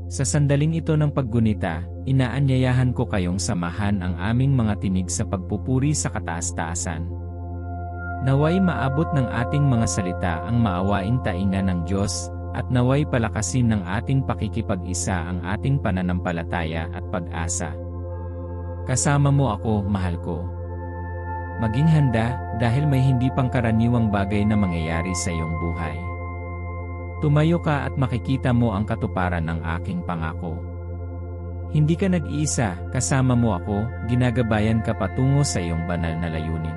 Sa sandaling ito ng paggunita, inaanyayahan ko kayong samahan ang aming mga tinig sa pagpupuri sa kataas-taasan. Naway maabot ng ating mga salita ang maawaing tainga ng Diyos, at naway palakasin ng ating pakikipag-isa ang ating pananampalataya at pag-asa. Kasama mo ako, mahal ko. Maging handa, dahil may hindi pangkaraniwang bagay na mangyayari sa iyong buhay. Tumayo ka at makikita mo ang katuparan ng aking pangako. Hindi ka nag-iisa, kasama mo ako, ginagabayan ka patungo sa iyong banal na layunin.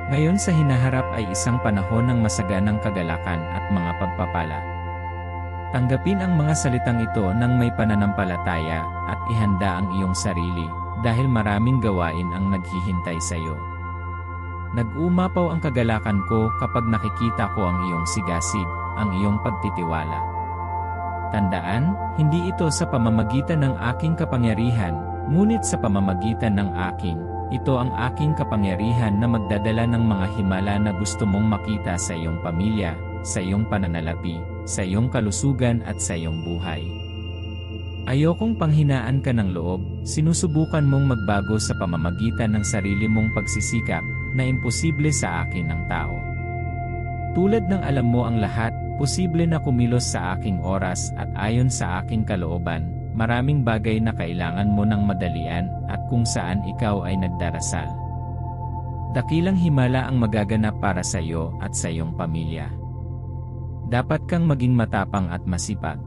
Ngayon sa hinaharap ay isang panahon ng masaganang kagalakan at mga pagpapala. Tanggapin ang mga salitang ito ng may pananampalataya at ihanda ang iyong sarili, dahil maraming gawain ang naghihintay sa iyo. Nag-umapaw ang kagalakan ko kapag nakikita ko ang iyong sigasig, ang iyong pagtitiwala. Tandaan, hindi ito sa pamamagitan ng aking kapangyarihan, ngunit sa pamamagitan ng ito ang aking kapangyarihan na magdadala ng mga himala na gusto mong makita sa iyong pamilya, sa iyong pananalapi, sa iyong kalusugan at sa iyong buhay. Ayokong panghinaan ka ng loob, sinusubukan mong magbago sa pamamagitan ng sarili mong pagsisikap, na imposible sa akin ng tao. Tulad ng alam mo ang lahat, posible na kumilos sa aking oras at ayon sa aking kalooban, maraming bagay na kailangan mo ng madalian at kung saan ikaw ay nagdarasal. Dakilang himala ang magaganap para sa iyo at sa iyong pamilya. Dapat kang maging matapang at masipag.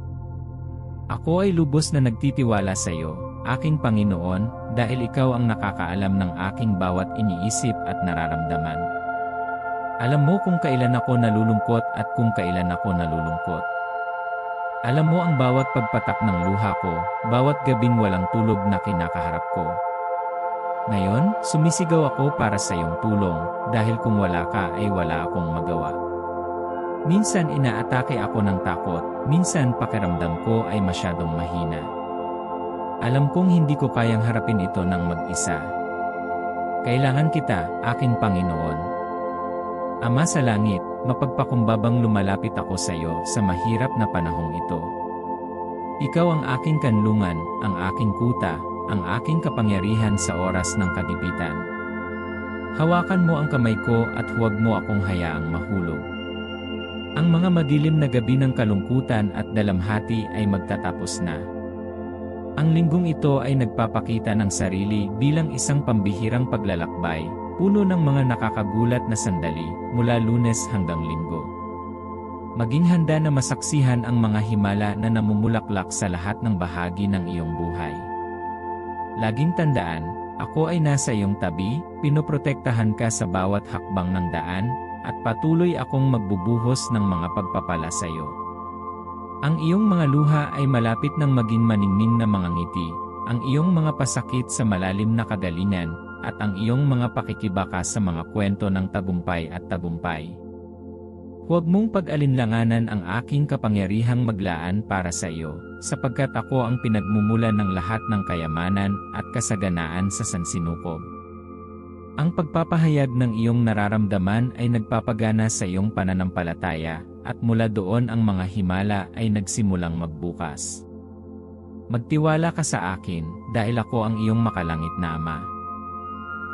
Ako ay lubos na nagtitiwala sa iyo, aking Panginoon, dahil ikaw ang nakakaalam ng aking bawat iniisip at nararamdaman. Alam mo kung kailan ako nalulungkot at kung kailan ako nalulungkot. Alam mo ang bawat pagpatak ng luha ko, bawat gabing walang tulog na kinakaharap ko. Ngayon, sumisigaw ako para sa iyong tulong, dahil kung wala ka ay wala akong magawa. Minsan inaatake ako ng takot, minsan pakiramdam ko ay masyadong mahina. Alam kong hindi ko kayang harapin ito ng mag-isa. Kailangan kita, aking Panginoon. Ama sa langit, mapagpakumbabang lumalapit ako sa iyo sa mahirap na panahong ito. Ikaw ang aking kanlungan, ang aking kuta, ang aking kapangyarihan sa oras ng kagipitan. Hawakan mo ang kamay ko at huwag mo akong hayaang mahulog. Ang mga madilim na gabi ng kalungkutan at dalamhati ay magtatapos na. Ang linggong ito ay nagpapakita ng sarili bilang isang pambihirang paglalakbay, puno ng mga nakakagulat na sandali, mula Lunes hanggang Linggo. Maging handa na masaksihan ang mga himala na namumulaklak sa lahat ng bahagi ng iyong buhay. Laging tandaan, ako ay nasa iyong tabi, pinoprotektahan ka sa bawat hakbang ng daan, at patuloy akong magbubuhos ng mga pagpapala sa iyo. Ang iyong mga luha ay malapit ng maging maningning na mga ngiti, ang iyong mga pasakit sa malalim na kagalingan, at ang iyong mga pakikibaka sa mga kwento ng tagumpay at tagumpay. Huwag mong pag-alinlanganan ang aking kapangyarihang maglaan para sa iyo, sapagkat ako ang pinagmumulan ng lahat ng kayamanan at kasaganaan sa sansinukob. Ang pagpapahayag ng iyong nararamdaman ay nagpapagana sa iyong pananampalataya, at mula doon ang mga himala ay nagsimulang magbukas. Magtiwala ka sa akin, dahil ako ang iyong makalangit na Ama.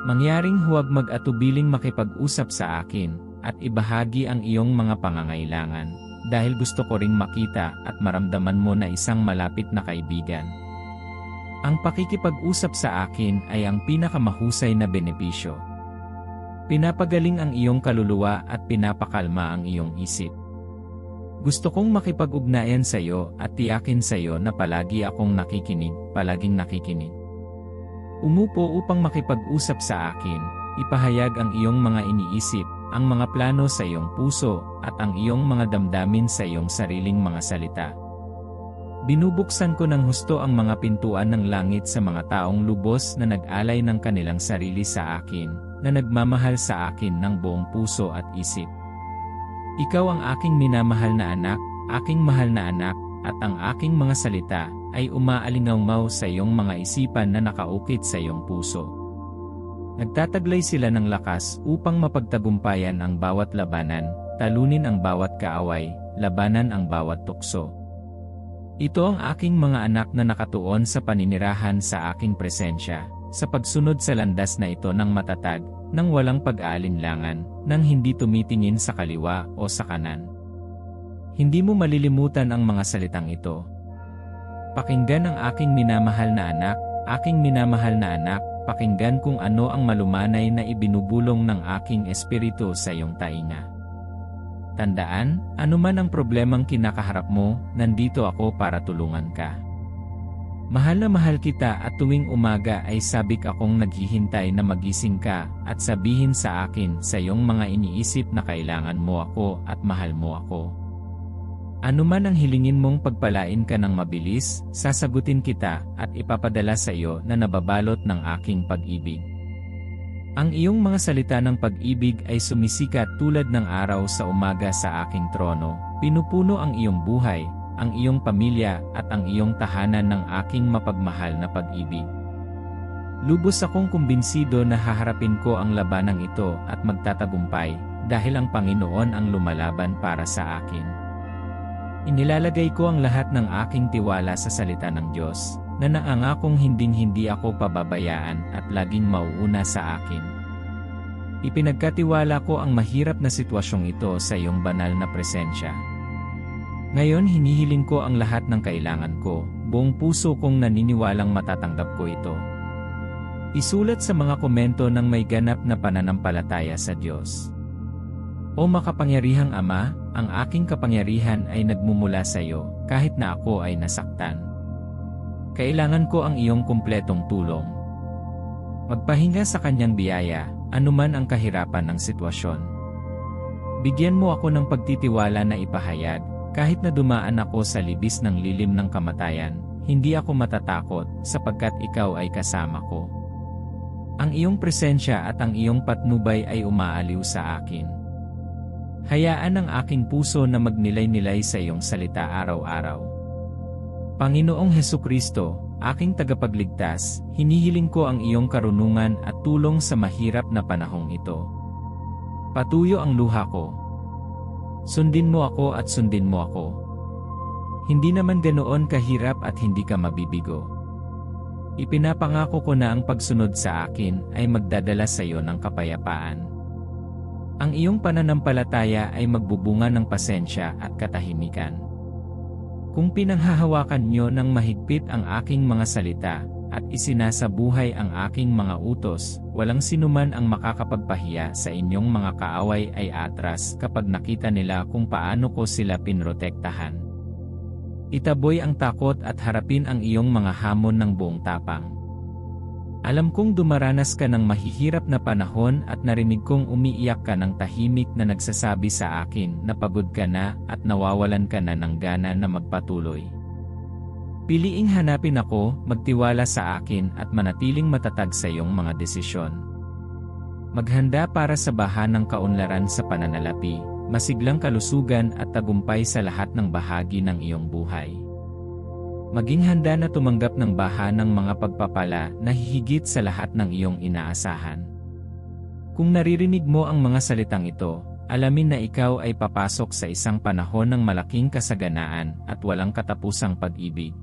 Mangyaring huwag mag-atubiling makipag-usap sa akin, at ibahagi ang iyong mga pangangailangan, dahil gusto ko ring makita at maramdaman mo na isang malapit na kaibigan. Ang pakikipag-usap sa akin ay ang pinakamahusay na benepisyo. Pinapagaling ang iyong kaluluwa at pinapakalma ang iyong isip. Gusto kong makipag-ugnayan sa iyo at tiyakin sa iyo na palagi akong nakikinig, palaging nakikinig. Umupo upang makipag-usap sa akin, ipahayag ang iyong mga iniisip, ang mga plano sa iyong puso, at ang iyong mga damdamin sa iyong sariling mga salita. Binubuksan ko ng husto ang mga pintuan ng langit sa mga taong lubos na nag-alay ng kanilang sarili sa akin, na nagmamahal sa akin ng buong puso at isip. Ikaw ang aking minamahal na anak, aking mahal na anak, at ang aking mga salita ay umaalingaw sa iyong mga isipan na nakaukit sa iyong puso. Nagtataglay sila ng lakas upang mapagtagumpayan ang bawat labanan, talunin ang bawat kaaway, labanan ang bawat tukso. Ito ang aking mga anak na nakatuon sa paninirahan sa aking presensya, sa pagsunod sa landas na ito ng matatag, nang walang pag-aalinlangan, nang hindi tumitingin sa kaliwa o sa kanan. Hindi mo malilimutan ang mga salitang ito. Pakinggan ang aking minamahal na anak, pakinggan kung ano ang malumanay na ibinubulong ng aking espiritu sa iyong tainga. Tandaan, anuman ang problemang kinakaharap mo, nandito ako para tulungan ka. Mahal na mahal kita at tuwing umaga ay sabik akong naghihintay na magising ka at sabihin sa akin sa iyong mga iniisip na kailangan mo ako at mahal mo ako. Ano man ang hilingin mong pagpalain ka ng mabilis, sasagutin kita at ipapadala sa iyo na nababalot ng aking pag-ibig. Ang iyong mga salita ng pag-ibig ay sumisikat tulad ng araw sa umaga sa aking trono, pinupuno ang iyong buhay, ang iyong pamilya at ang iyong tahanan ng aking mapagmahal na pag-ibig. Lubos akong kumbinsido na haharapin ko ang labanang ito at magtatagumpay dahil ang Panginoon ang lumalaban para sa akin. Inilalagay ko ang lahat ng aking tiwala sa salita ng Diyos, na naangakong hinding-hindi ako pababayaan at laging mauuna sa akin. Ipinagkatiwala ko ang mahirap na sitwasyong ito sa iyong banal na presensya. Ngayon hinihiling ko ang lahat ng kailangan ko, buong puso kong naniniwalang matatanggap ko ito. Isulat sa mga komento ng may ganap na pananampalataya sa Diyos. O makapangyarihang Ama, ang aking kapangyarihan ay nagmumula sa iyo, kahit na ako ay nasaktan. Kailangan ko ang iyong kumpletong tulong. Magpahinga sa kanyang biyaya, anuman ang kahirapan ng sitwasyon. Bigyan mo ako ng pagtitiwala na ipahayag, kahit na dumaan ako sa libis ng lilim ng kamatayan, hindi ako matatakot sapagkat ikaw ay kasama ko. Ang iyong presensya at ang iyong patnubay ay umaaliw sa akin. Hayaan ang aking puso na magnilay-nilay sa iyong salita araw-araw. Panginoong Hesukristo, aking tagapagligtas, hinihiling ko ang iyong karunungan at tulong sa mahirap na panahong ito. Patuyo ang luha ko. Sundin mo ako at sundin mo ako. Hindi naman ganoon kahirap at hindi ka mabibigo. Ipinapangako ko na ang pagsunod sa akin ay magdadala sa iyo ng kapayapaan. Ang iyong pananampalataya ay magbubunga ng pasensya at katahimikan. Kung pinanghahawakan niyo ng mahigpit ang aking mga salita, at isinasabuhay ang aking mga utos, walang sinuman ang makakapagpahiya sa inyong mga kaaway ay atras kapag nakita nila kung paano ko sila pinrotektahan. Itaboy ang takot at harapin ang iyong mga hamon ng buong tapang. Alam kong dumaranas ka ng mahihirap na panahon at narinig kong umiiyak ka ng tahimik na nagsasabi sa akin na pagod ka na at nawawalan ka na ng gana na magpatuloy. Piliing hanapin ako, magtiwala sa akin at manatiling matatag sa iyong mga desisyon. Maghanda para sa bahanang kaunlaran sa pananalapi, masiglang kalusugan at tagumpay sa lahat ng bahagi ng iyong buhay. Maging handa na tumanggap ng bahanang mga pagpapala na hihigit sa lahat ng iyong inaasahan. Kung naririnig mo ang mga salitang ito, alamin na ikaw ay papasok sa isang panahon ng malaking kasaganaan at walang katapusang pag-ibig.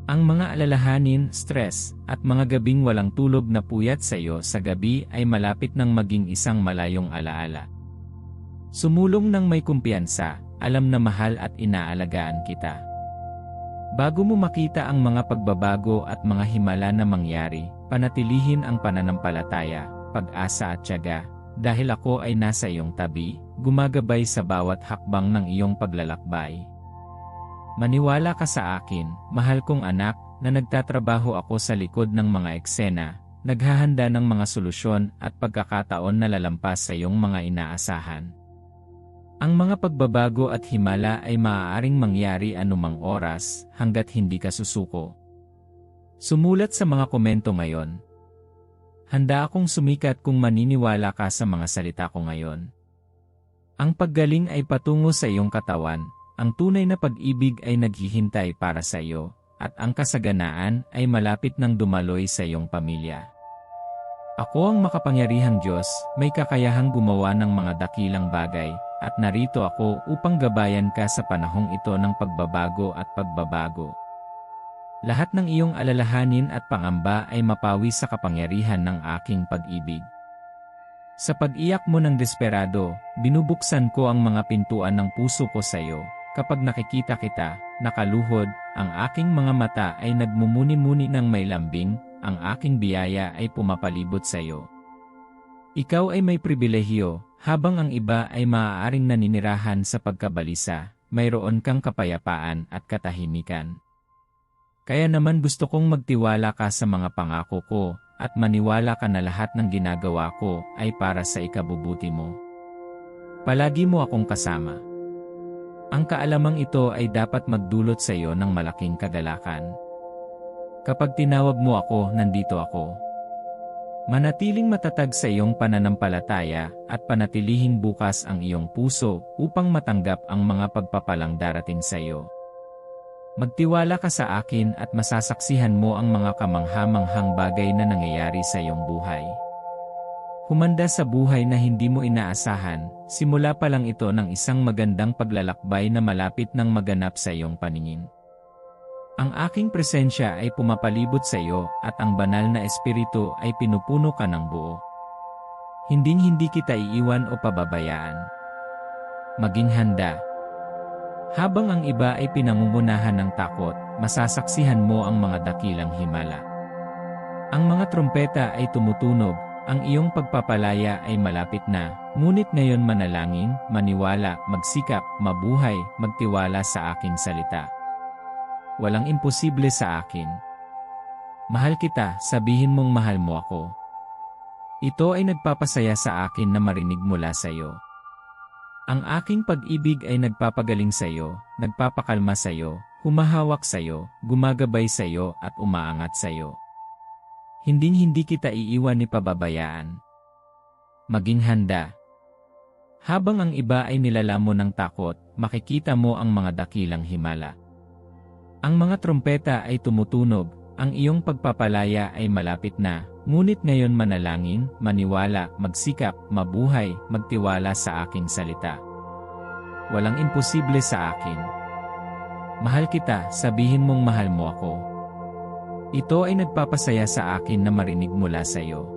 Ang mga alalahanin, stress, at mga gabing walang tulog na puyat sa iyo sa gabi ay malapit ng maging isang malayong alaala. Sumulong ng may kumpiyansa, alam na mahal at inaalagaan kita. Bago mo makita ang mga pagbabago at mga himala na mangyari, panatilihin ang pananampalataya, pag-asa at tiyaga, dahil ako ay nasa iyong tabi, gumagabay sa bawat hakbang ng iyong paglalakbay. Maniwala ka sa akin, mahal kong anak, na nagtatrabaho ako sa likod ng mga eksena, naghahanda ng mga solusyon at pagkakataon na lalampas sa iyong mga inaasahan. Ang mga pagbabago at himala ay maaaring mangyari anumang oras hanggat hindi ka susuko. Sumulat sa mga komento ngayon. Handa akong sumikat kung maniniwala ka sa mga salita ko ngayon. Ang paggaling ay patungo sa iyong katawan, ang tunay na pag-ibig ay naghihintay para sa iyo, at ang kasaganaan ay malapit nang dumaloy sa iyong pamilya. Ako ang makapangyarihang Diyos, may kakayahang gumawa ng mga dakilang bagay, at narito ako upang gabayan ka sa panahong ito ng pagbabago at pagbabago. Lahat ng iyong alalahanin at pangamba ay mapawi sa kapangyarihan ng aking pag-ibig. Sa pag-iyak mo ng desperado, binubuksan ko ang mga pintuan ng puso ko sa iyo. Kapag nakikita kita, nakaluhod, ang aking mga mata ay nagmumuni-muni ng may lambing, ang aking biyaya ay pumapalibot sa iyo. Ikaw ay may pribilehiyo, habang ang iba ay maaaring naninirahan sa pagkabalisa, mayroon kang kapayapaan at katahimikan. Kaya naman gusto kong magtiwala ka sa mga pangako ko, at maniwala ka na lahat ng ginagawa ko ay para sa ikabubuti mo. Palagi mo akong kasama. Ang kaalamang ito ay dapat magdulot sa iyo ng malaking kagalakan. Kapag tinawag mo ako, nandito ako. Manatiling matatag sa iyong pananampalataya at panatilihing bukas ang iyong puso upang matanggap ang mga pagpapalang darating sa iyo. Magtiwala ka sa akin at masasaksihan mo ang mga kamangha-manghang bagay na nangyayari sa iyong buhay. Humanda sa buhay na hindi mo inaasahan, simula pa lang ito ng isang magandang paglalakbay na malapit nang maganap sa iyong paningin. Ang aking presensya ay pumapalibot sa iyo at ang banal na espiritu ay pinupuno ka ng buo. Hinding-hindi kita iiwan o pababayaan. Maging handa. Habang ang iba ay pinangungunahan ng takot, masasaksihan mo ang mga dakilang himala. Ang mga trompeta ay tumutunog, ang iyong pagpapalaya ay malapit na, ngunit ngayon manalangin, maniwala, magsikap, mabuhay, magtiwala sa aking salita. Walang imposible sa akin. Mahal kita, sabihin mong mahal mo ako. Ito ay nagpapasaya sa akin na marinig mula sa iyo. Ang aking pag-ibig ay nagpapagaling sa iyo, nagpapakalma sa iyo, humahawak sa iyo, gumagabay sa iyo at umaangat sa iyo. Hinding-hindi kita iiwan ni pababayaan. Maging handa. Habang ang iba ay nilalamon ng takot, makikita mo ang mga dakilang himala. Ang mga trompeta ay tumutunog, ang iyong pagpapalaya ay malapit na, ngunit ngayon manalangin, maniwala, magsikap, mabuhay, magtiwala sa aking salita. Walang imposible sa akin. Mahal kita, sabihin mong mahal mo ako. Ito ay nagpapasaya sa akin na marinig mula sa iyo.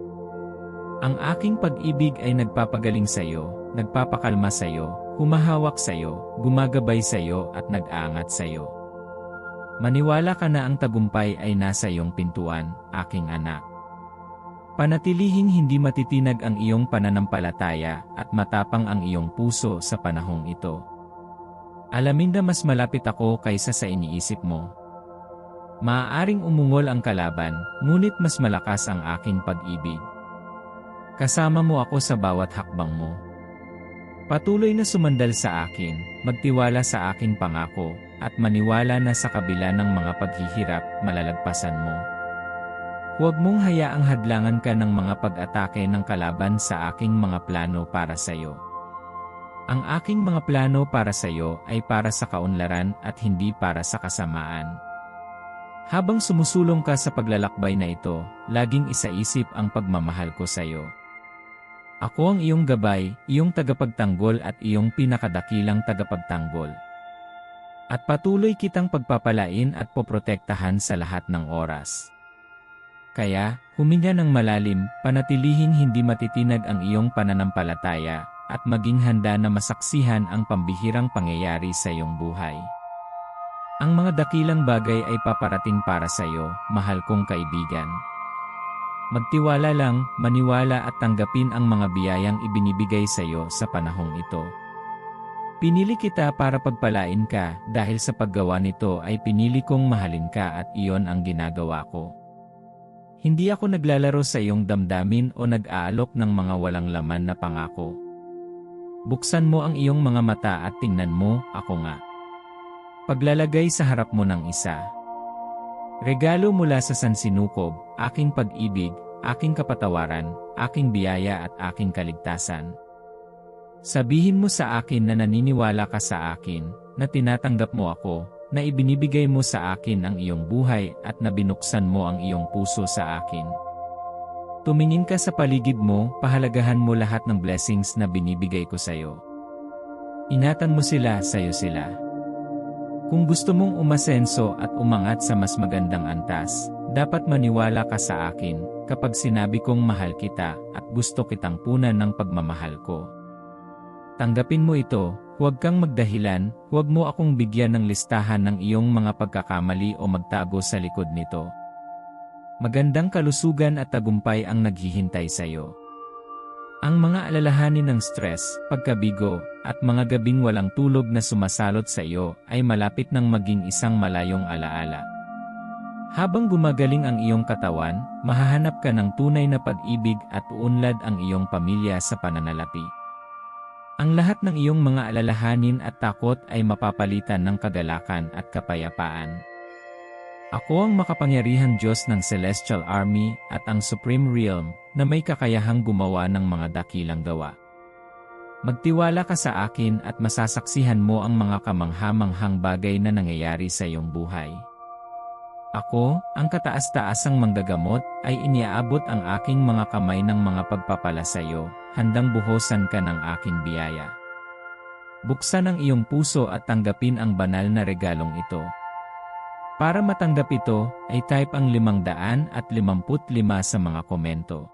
Ang aking pag-ibig ay nagpapagaling sa iyo, nagpapakalma sa iyo, humahawak sa iyo, gumagabay sa iyo at nag-aangat sa iyo. Maniwala ka na ang tagumpay ay nasa iyong pintuan, aking anak. Panatilihing hindi matitinag ang iyong pananampalataya at matapang ang iyong puso sa panahong ito. Alamin na mas malapit ako kaysa sa iniisip mo. Maaaring umungol ang kalaban, ngunit mas malakas ang aking pag-ibig. Kasama mo ako sa bawat hakbang mo. Patuloy na sumandal sa akin, magtiwala sa aking pangako, at maniwala na sa kabila ng mga paghihirap, malalagpasan mo. Huwag mong hayaang hadlangan ka ng mga pag-atake ng kalaban sa aking mga plano para sa iyo. Ang aking mga plano para sa iyo ay para sa kaunlaran at hindi para sa kasamaan. Habang sumusulong ka sa paglalakbay na ito, laging isaisip ang pagmamahal ko sa iyo. Ako ang iyong gabay, iyong tagapagtanggol at iyong pinakadakilang tagapagtanggol. At patuloy kitang pagpapalain at poprotektahan sa lahat ng oras. Kaya, huminga ng malalim, panatilihing hindi matitinag ang iyong pananampalataya, at maging handa na masaksihan ang pambihirang pangyayari sa iyong buhay. Ang mga dakilang bagay ay paparating para sa iyo, mahal kong kaibigan. Magtiwala lang, maniwala at tanggapin ang mga biyayang ibinibigay sa iyo sa panahong ito. Pinili kita para pagpalain ka, dahil sa paggawa nito ay pinili kong mahalin ka at iyon ang ginagawa ko. Hindi ako naglalaro sa iyong damdamin o nag-aalok ng mga walang laman na pangako. Buksan mo ang iyong mga mata at tingnan mo, ako nga. Paglalagay sa harap mo ng isa. Regalo mula sa sansinukob, aking pag-ibig, aking kapatawaran, aking biyaya at aking kaligtasan. Sabihin mo sa akin na naniniwala ka sa akin, na tinatanggap mo ako, na ibinibigay mo sa akin ang iyong buhay at na binuksan mo ang iyong puso sa akin. Tumingin ka sa paligid mo, pahalagahan mo lahat ng blessings na binibigay ko sa iyo. Ingatan mo sila, sayo sila. Kung gusto mong umasenso at umangat sa mas magandang antas, dapat maniwala ka sa akin kapag sinabi kong mahal kita at gusto kitang punan ng pagmamahal ko. Tanggapin mo ito, huwag kang magdahilan, huwag mo akong bigyan ng listahan ng iyong mga pagkakamali o magtago sa likod nito. Magandang kalusugan at tagumpay ang naghihintay sa iyo. Ang mga alalahanin ng stress, pagkabigo, at mga gabing walang tulog na sumasalot sa iyo ay malapit nang maging isang malayong alaala. Habang gumagaling ang iyong katawan, mahahanap ka ng tunay na pag-ibig at uunlad ang iyong pamilya sa pananalapi. Ang lahat ng iyong mga alalahanin at takot ay mapapalitan ng kagalakan at kapayapaan. Ako ang makapangyarihang Diyos ng Celestial Army at ang Supreme Realm na may kakayahang gumawa ng mga dakilang gawa. Magtiwala ka sa akin at masasaksihan mo ang mga kamangha-manghang bagay na nangyayari sa iyong buhay. Ako, ang kataas-taasang manggagamot, ay iniaabot ang aking mga kamay ng mga pagpapala sa iyo, handang buhosan ka ng aking biyaya. Buksan ang iyong puso at tanggapin ang banal na regalong ito. Para matanggap ito, ay type ang 555 sa mga komento.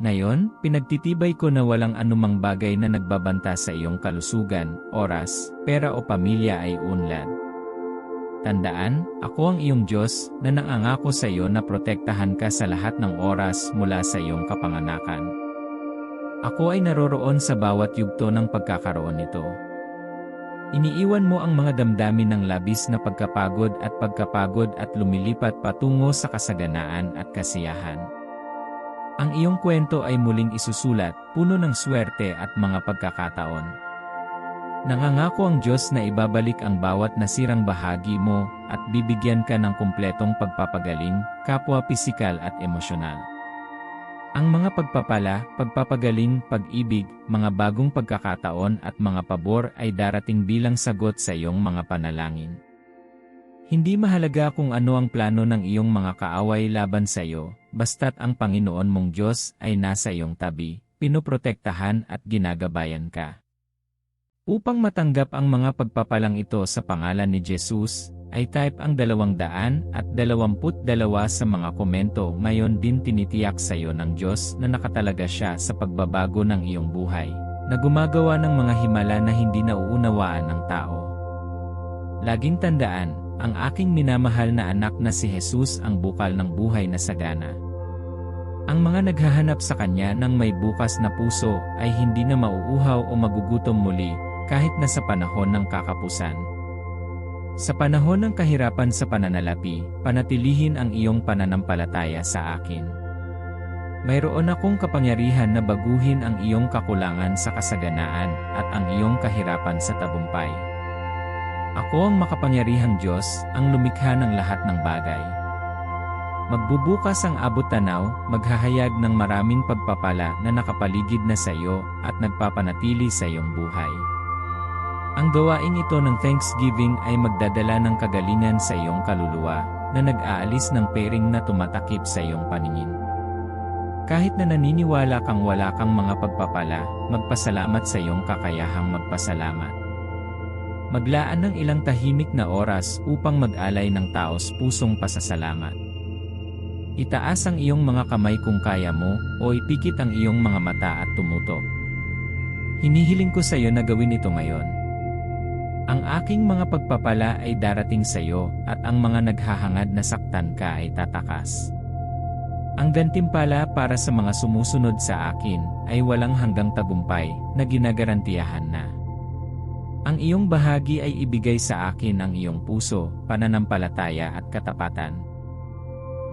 Ngayon, pinagtitibay ko na walang anumang bagay na nagbabanta sa iyong kalusugan, oras, pera o pamilya ay unlad. Tandaan, ako ang iyong Diyos na nangangako sa iyo na protektahan ka sa lahat ng oras mula sa iyong kapanganakan. Ako ay naroroon sa bawat yugto ng pagkakaroon nito. Iniiwan mo ang mga damdamin ng labis na pagkapagod at lumilipat patungo sa kasaganaan at kasiyahan. Ang iyong kwento ay muling isusulat, puno ng swerte at mga pagkakataon. Nangangako ang Diyos na ibabalik ang bawat nasirang bahagi mo at bibigyan ka ng kumpletong pagpapagaling, kapwa pisikal at emosyonal. Ang mga pagpapala, pagpapagaling, pag-ibig, mga bagong pagkakataon at mga pabor ay darating bilang sagot sa iyong mga panalangin. Hindi mahalaga kung ano ang plano ng iyong mga kaaway laban sa iyo, basta't ang Panginoon mong Diyos ay nasa iyong tabi, pinoprotektahan at ginagabayan ka. Upang matanggap ang mga pagpapalang ito sa pangalan ni Jesus, ay type ang 222 sa mga komento. Ngayon din tinitiyak sa iyo ng Diyos na nakatalaga siya sa pagbabago ng iyong buhay, na gumagawa ng mga himala na hindi nauunawaan ng tao. Laging tandaan, ang aking minamahal na anak na si Jesus ang bukal ng buhay na sagana. Ang mga naghahanap sa Kanya ng may bukas na puso ay hindi na mauuhaw o magugutom muli, kahit na sa panahon ng kakapusan. Sa panahon ng kahirapan sa pananalapi, panatilihin ang iyong pananampalataya sa akin. Mayroon akong kapangyarihan na baguhin ang iyong kakulangan sa kasaganaan at ang iyong kahirapan sa tagumpay. Ako ang makapangyarihang Diyos, ang lumikha ng lahat ng bagay. Magbubukas ang abot-tanaw, maghahayag ng maraming pagpapala na nakapaligid na sa iyo at nagpapanatili sa iyong buhay. Ang gawaing ito ng Thanksgiving ay magdadala ng kagalingan sa iyong kaluluwa, na nag-aalis ng pering na tumatakip sa iyong paningin. Kahit na naniniwala kang wala kang mga pagpapala, magpasalamat sa iyong kakayahang magpasalamat. Maglaan ng ilang tahimik na oras upang mag-alay ng taos pusong pasasalamat. Itaas ang iyong mga kamay kung kaya mo, o ipikit ang iyong mga mata at tumutok. Hinihiling ko sa iyo na gawin ito ngayon. Ang aking mga pagpapala ay darating sa iyo at ang mga naghahangad na saktan ka ay tatakas. Ang gantimpala para sa mga sumusunod sa akin ay walang hanggang tagumpay na ginagarantiyahan na. Ang iyong bahagi ay ibigay sa akin ang iyong puso, pananampalataya at katapatan.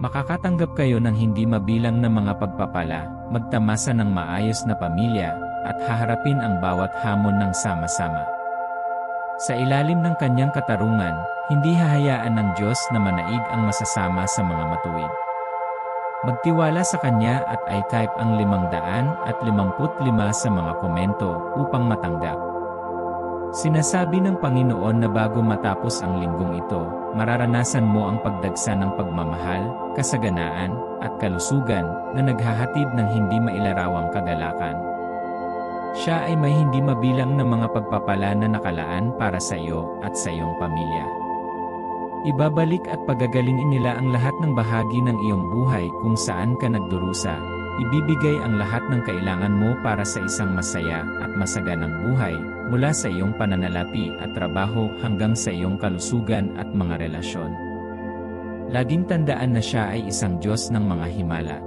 Makakatanggap kayo ng hindi mabilang na mga pagpapala, magtamasa ng maayos na pamilya, at haharapin ang bawat hamon ng sama-sama. Sa ilalim ng kanyang katarungan, hindi hahayaan ng Diyos na manaig ang masasama sa mga matuwid. Magtiwala sa Kanya at i-type ang 555 sa mga komento upang matanggap. Sinasabi ng Panginoon na bago matapos ang linggong ito, mararanasan mo ang pagdagsa ng pagmamahal, kasaganaan, at kalusugan na naghahatid ng hindi mailarawang kagalakan. Siya ay may hindi mabilang na mga pagpapala na nakalaan para sa iyo at sa iyong pamilya. Ibabalik at pagagalingin nila ang lahat ng bahagi ng iyong buhay kung saan ka nagdurusa. Ibibigay ang lahat ng kailangan mo para sa isang masaya at masaganang buhay, mula sa iyong pananalapi at trabaho hanggang sa iyong kalusugan at mga relasyon. Laging tandaan na siya ay isang Diyos ng mga himala.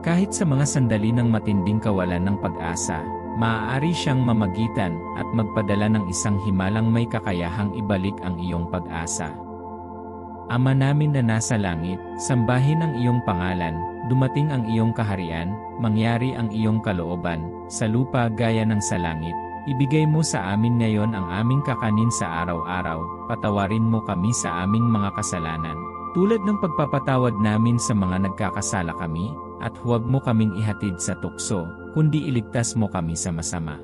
Kahit sa mga sandali ng matinding kawalan ng pag-asa, maaari siyang mamagitan at magpadala ng isang himalang may kakayahang ibalik ang iyong pag-asa. Ama namin na nasa langit, sambahin ang iyong pangalan, dumating ang iyong kaharian, mangyari ang iyong kalooban, sa lupa gaya ng sa langit. Ibigay mo sa amin ngayon ang aming kakanin sa araw-araw, patawarin mo kami sa aming mga kasalanan, tulad ng pagpapatawad namin sa mga nagkakasala kami, at huwag mo kaming ihatid sa tukso, kundi iligtas mo kami sa masama.